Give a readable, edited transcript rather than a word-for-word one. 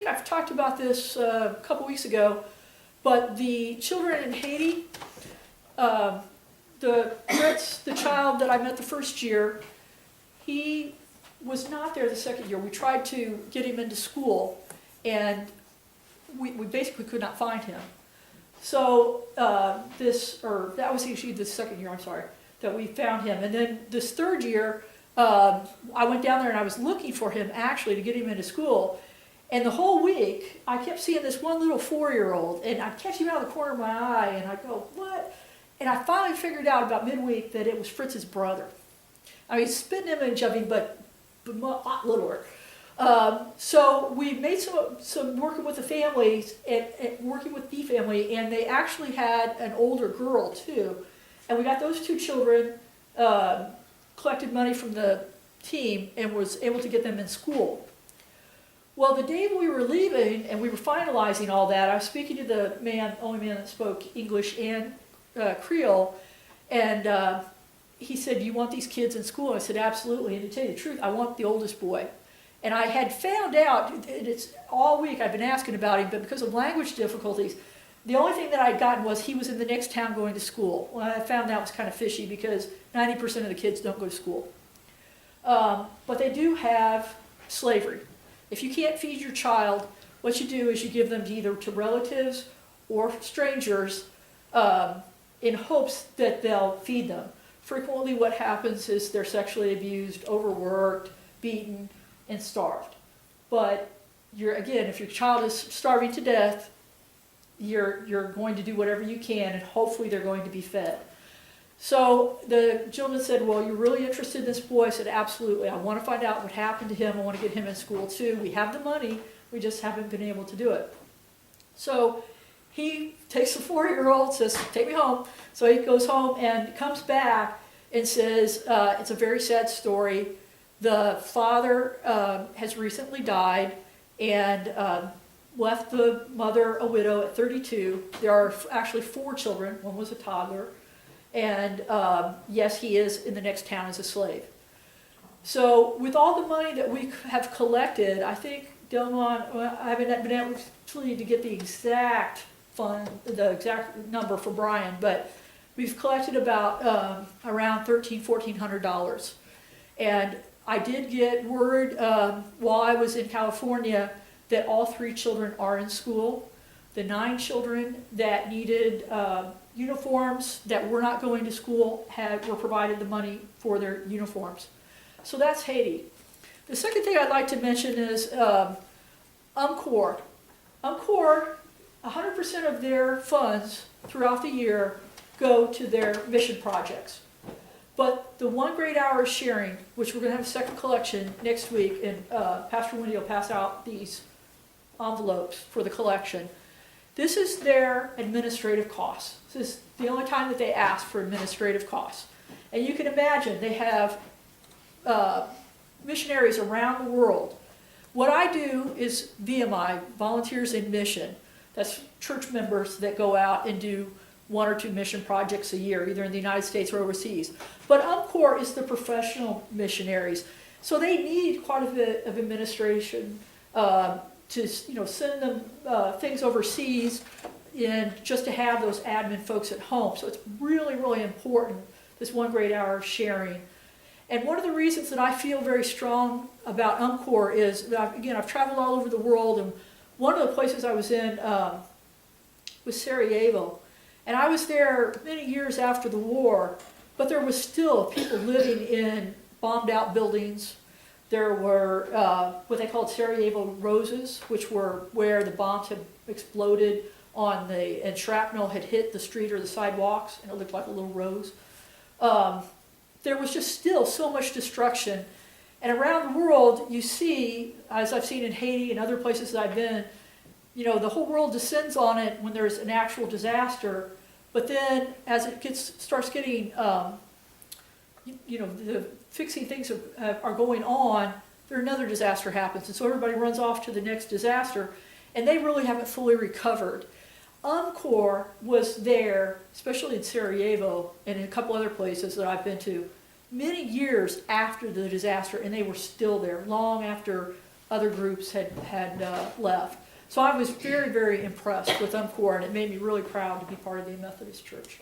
I've talked about this a couple weeks ago, but the children in Haiti, Fritz, the child that I met the first year, he was not there the second year. We tried to get him into school, and we basically could not find him. So that was actually the second year, I'm sorry, that we found him. And then this third year, I went down there and I was looking for him actually to get him into school. And the whole week, I kept seeing this one little 4-year-old, and I'd catch him out of the corner of my eye, and I'd go, what? And I finally figured out about midweek that it was Fritz's brother. I mean, spitting image of him, but a lot littler. So we made some working with the families and working with the family, and they actually had an older girl too. And we got those two children, collected money from the team, and was able to get them in school. Well, the day we were leaving and we were finalizing all that, I was speaking to the only man that spoke English and Creole, and he said, "Do you want these kids in school?" I said, "Absolutely." And to tell you the truth, I want the oldest boy. And I had found out, it's all week I've been asking about him, but because of language difficulties, the only thing that I'd gotten was he was in the next town going to school. Well, I found that was kind of fishy because 90% of the kids don't go to school. But they do have slavery. If you can't feed your child, what you do is you give them either to relatives or strangers in hopes that they'll feed them. Frequently what happens is they're sexually abused, overworked, beaten, and starved. But again, if your child is starving to death, you're going to do whatever you can, and hopefully they're going to be fed. So the gentleman said, "Well, you're really interested in this boy?" I said, "Absolutely. I want to find out what happened to him. I want to get him in school too. We have the money. We just haven't been able to do it." So he takes the 4-year-old, says, "Take me home." So he goes home and comes back and says, it's a very sad story. The father has recently died and left the mother a widow at 32. There are actually 4 children. One was a toddler. And yes, he is in the next town as a slave. So with all the money that we have collected, I think Delmont, I haven't been able to get the exact number for Brian, but we've collected about around $1,400. And I did get word while I was in California that all 3 children are in school. The 9 children that needed uniforms that were not going to school were provided the money for their uniforms. So that's Haiti. The second thing I'd like to mention is UMCOR. UMCOR, 100% of their funds throughout the year go to their mission projects. But the 1 grade hour sharing, which we're going to have a second collection next week, and Pastor Wendy will pass out these envelopes for the collection. This is their administrative costs. This is the only time that they ask for administrative costs. And you can imagine they have missionaries around the world. What I do is VMI, Volunteers in Mission. That's church members that go out and do 1 or 2 mission projects a year, either in the United States or overseas. But UMCOR is the professional missionaries. So they need quite a bit of administration to send them things overseas and just to have those admin folks at home. So it's really, really important, this 1 grade hour sharing. And one of the reasons that I feel very strong about UMCOR is that, again, I've traveled all over the world, and one of the places I was in was Sarajevo. And I was there many years after the war, but there was still people living in bombed out buildings. There were what they called Sarajevo roses, which were where the bombs had exploded and shrapnel had hit the street or the sidewalks, and it looked like a little rose. There was just still so much destruction. And around the world, you see, as I've seen in Haiti and other places that I've been, the whole world descends on it when there's an actual disaster. But then as it starts getting, the fixing things are going on, another disaster happens. And so everybody runs off to the next disaster, and they really haven't fully recovered. UMCOR was there, especially in Sarajevo and in a couple other places that I've been to, many years after the disaster, and they were still there long after other groups had left. So I was very, very impressed with UMCOR, and it made me really proud to be part of the Methodist Church.